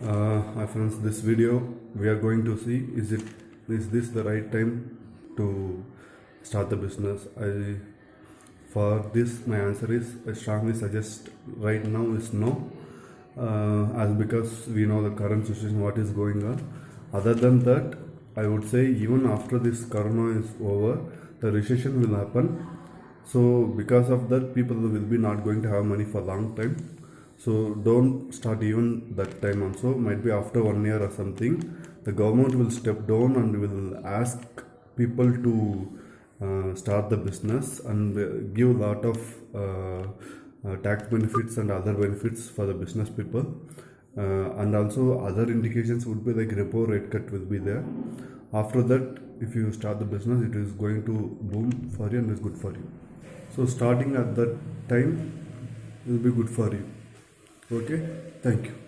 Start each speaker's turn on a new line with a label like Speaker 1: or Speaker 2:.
Speaker 1: Hi friends, this video we are going to see is this the right time to start the business? For this my answer is I strongly suggest right now is no, as because we know the current situation what is going on. Other than that, I would say even after this corona is over, the recession will happen. So because of that, people will be not going to have money for long time. So don't start even that time also. Might be after 1 year or something. The government will step down and will ask people to start the business and give a lot of tax benefits and other benefits for the business people. And also other indications would be like repo rate cut will be there. After that, if you start the business, it is going to boom for you and it's good for you. So starting at that time will be good for you. Okay, thank you.